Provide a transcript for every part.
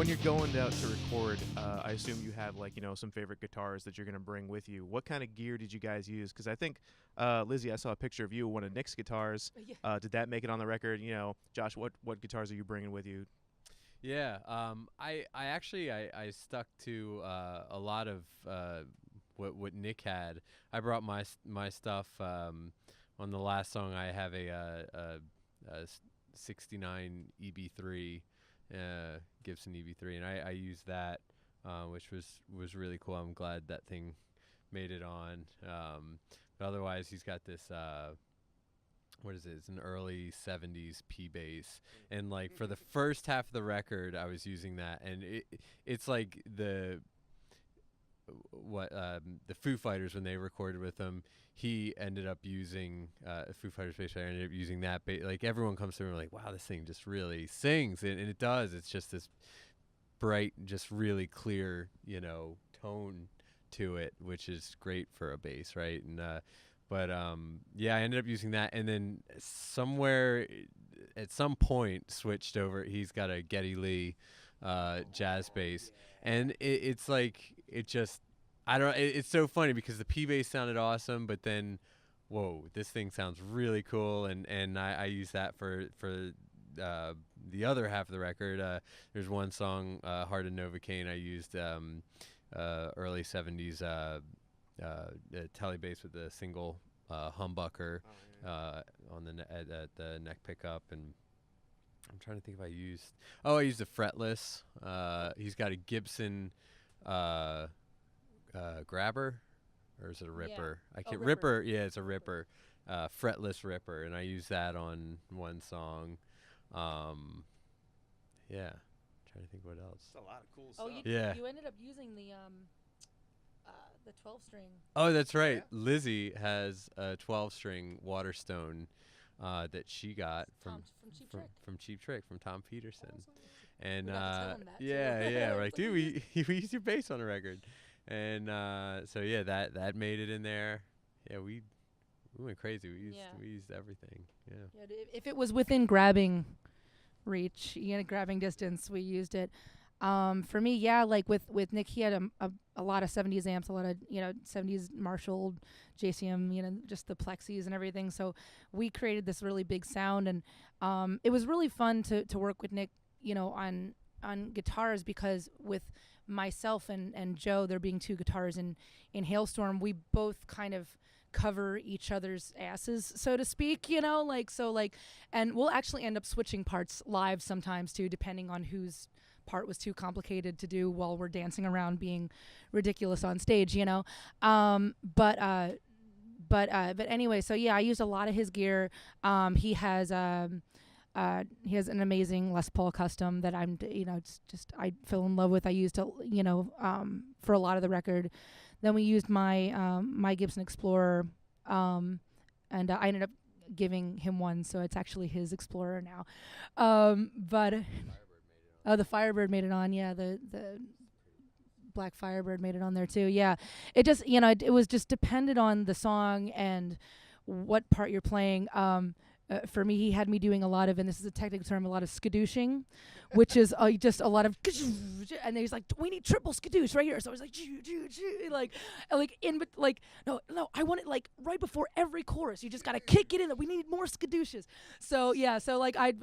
when you're going out to record, I assume you have some favorite guitars that you're gonna bring with you. What kind of gear did you guys use? Because I think Lzzy, I saw a picture of you with one of Nick's guitars. Yeah. Did that make it on the record? Josh, what guitars are you bringing with you? Yeah, I actually I stuck to a lot of what Nick had. I brought my stuff. On the last song, I have a 69 EB3, Gibson EB3, and I used that, which was really cool. I'm glad that thing made it on. But otherwise, he's got this. What is it? It's an early 70s P bass, and like for the first half of the record, I was using that, and it's like the Foo Fighters, when they recorded with him, he ended up using Foo Fighters bass player ended up using that like everyone comes through and like, wow, this thing just really sings, and it does. It's just this bright, just really clear, tone to it, which is great for a bass, right? And But yeah, I ended up using that, and then somewhere at some point switched over. He's got a Geddy Lee jazz bass, and it's like it's so funny because the P bass sounded awesome, but then whoa, this thing sounds really cool, and I use that for the other half of the record. There's one song, Heart of Novocaine, I used early 70s telly bass with a single humbucker on the at the neck pickup, and I'm trying to think if I used a fretless. He's got a Gibson grabber, or is it a ripper? Yeah. I can't Ripper. ripper. Yeah, it's a ripper, fretless ripper, and I use that on one song. Yeah, trying to think what else. That's a lot of cool Oh, stuff. you ended up using the 12-string. Oh, that's right. Yeah. Lzzy has a 12-string Waterstone that she got from Cheap Trick, from Tom Peterson. Awesome. And we got to tell him that yeah, we're like, dude, we used your bass on the record. And so yeah, that made it in there. Yeah, we went crazy. We used everything. Yeah. If it was within grabbing reach, grabbing distance, we used it. For me, yeah, like with Nick, he had a lot of 70s amps, a lot of 70s Marshall, JCM, just the plexis and everything. So we created this really big sound, and it was really fun to work with Nick, on guitars, because with myself and Joe, there being two guitars in Halestorm, we both kind of cover each other's asses, so to speak, and we'll actually end up switching parts live sometimes too, depending on whose part was too complicated to do while we're dancing around being ridiculous on stage, but anyway, so yeah, I used a lot of his gear. He has an amazing Les Paul custom that I'm I fell in love with. I used for a lot of the record. Then we used my Gibson Explorer, and I ended up giving him one, so it's actually his Explorer now. The Firebird made it on. Yeah, the Black Firebird made it on there too. Yeah, it just it was just dependent on the song and what part you're playing. For me, he had me doing a lot of, and this is a technical term, a lot of skadooshing, which is just a lot of, and he's like, we need triple skadoosh right here. So I was like, no, I want it like right before every chorus. You just gotta kick it in. We need more skadooshes. So yeah, so like I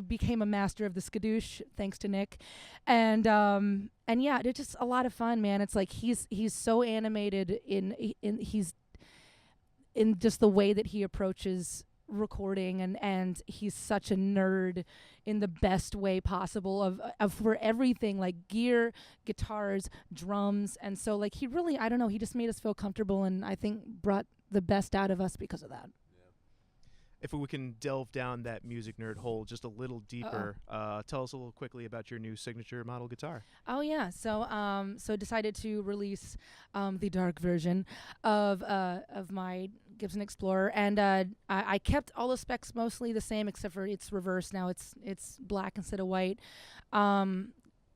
became a master of the skadoosh thanks to Nick, and yeah, it's just a lot of fun, man. It's like he's so animated he's in just the way that he approaches recording, and he's such a nerd in the best way possible of for everything, like gear, guitars, drums, and so like he really, I don't know, he just made us feel comfortable, and I think brought the best out of us because of that. If we can delve down that music nerd hole just a little deeper, tell us a little quickly about your new signature model guitar. Oh yeah, so decided to release the dark version of my Gibson Explorer, and I kept all the specs mostly the same, except for it's reversed now. It's black instead of white.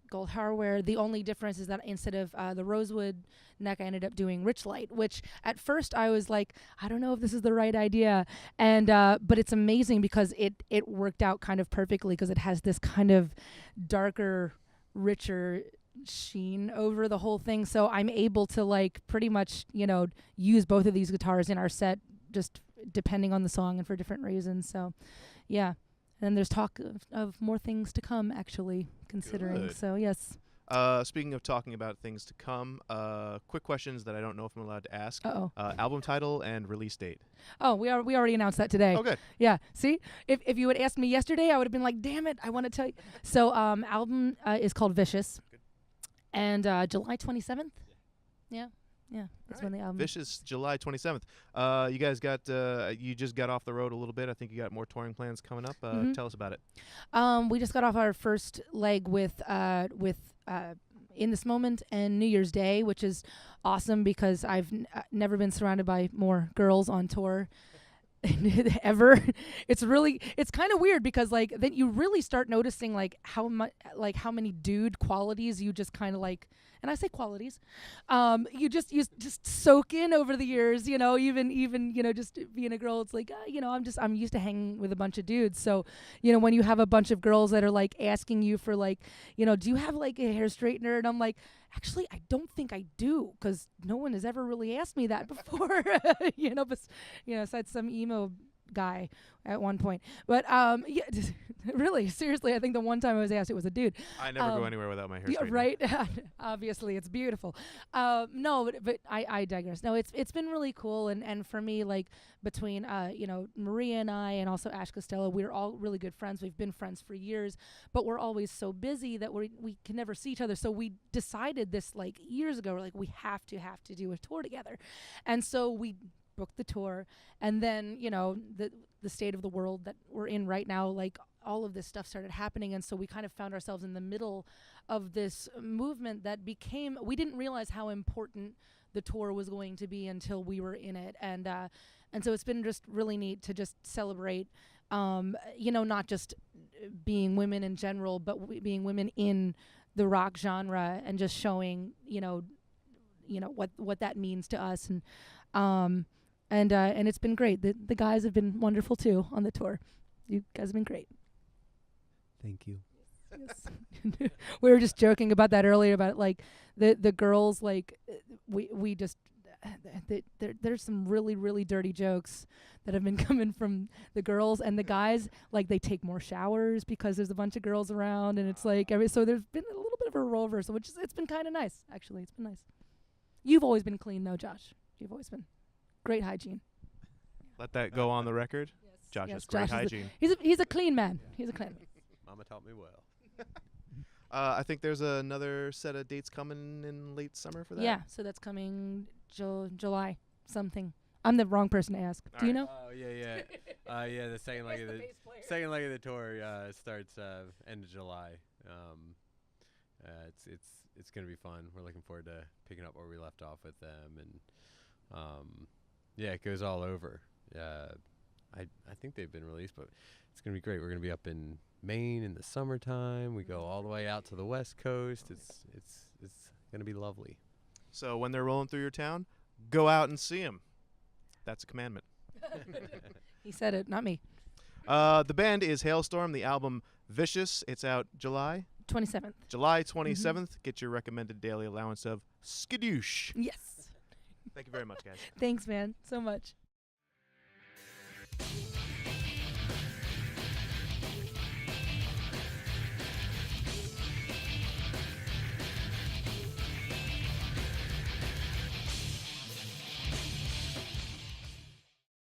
Gold hardware. The only difference is that instead of the rosewood neck, I ended up doing rich light, which at first I was like, I don't know if this is the right idea, and but it's amazing because it worked out kind of perfectly, because it has this kind of darker richer sheen over the whole thing. So I'm able to like pretty much, use both of these guitars in our set, just depending on the song and for different reasons. So, yeah. And there's talk of more things to come, actually, considering. Good. So, yes. Speaking of talking about things to come, quick questions that I don't know if I'm allowed to ask. Uh-oh. Album title and release date. Oh, we already announced that today. Oh, good. Yeah. See, if you had asked me yesterday, I would have been like, damn it, I want to tell you. So, album is called Vicious. Good. And July 27th? Yeah. Yeah. That's when the album. Vicious, July 27th. You guys you just got off the road a little bit. I think you got more touring plans coming up. Tell us about it. We just got off our first leg with In This Moment and New Year's Day, which is awesome because I've never been surrounded by more girls on tour ever. It's kind of weird because like then you really start noticing like how many dude qualities you just kind of like, and I say qualities, you just soak in over the years, even just being a girl, it's like, I'm used to hanging with a bunch of dudes. So, when you have a bunch of girls that are like asking you for like, do you have like a hair straightener? And I'm like, actually, I don't think I do, because no one has ever really asked me that before, besides some emo guy at one point. But yeah, really, seriously, I think the one time I was asked, it was a dude. I never go anywhere without my hair yeah, straightener. right. Obviously, it's beautiful. No, but I digress. No, it's been really cool, and for me, like between Maria and I, and also Ash Costello, we're all really good friends. We've been friends for years, but we're always so busy that we can never see each other. So we decided this like years ago. We're like, we have to do a tour together, and so we booked the tour, and then the state of the world that we're in right now, like all of this stuff started happening, and so we kind of found ourselves in the middle of this movement that became, we didn't realize how important the tour was going to be until we were in it, and so it's been just really neat to just celebrate not just being women in general, but being women in the rock genre, and just showing what that means to us, and it's been great. The guys have been wonderful too on the tour. You guys have been great. Thank you. Yes. We were just joking about that earlier, about like the girls, like we just there's some really, really dirty jokes that have been coming from the girls, and the guys, like, they take more showers because there's a bunch of girls around, and it's like so there's been a little bit of a role reversal, which it's been kind of nice, actually. It's been nice. You've always been clean though, Josh. You've always been great hygiene. Let that go on the record. Yes. Josh Yes, has great Josh hygiene. He's a clean man. He's a clean man. Mama taught me well. I think there's another set of dates coming in late summer for that. Yeah, so that's coming July something. I'm the wrong person to ask. All Do you right. know? Oh yeah. The second leg of the tour starts end of July. It's gonna be fun. We're looking forward to picking up where we left off with them, and it goes all over. I think they've been released, but it's gonna be great. We're gonna be up in Maine in the summertime. We go all the way out to the West Coast. It's gonna be lovely. So when they're rolling through your town, go out and see them. That's a commandment. He said it, not me. The band is Halestorm. The album Vicious. It's out July 27th. July 27th. Get your recommended daily allowance of skadoosh. Yes. Thank you very much, guys. Thanks, man, so much.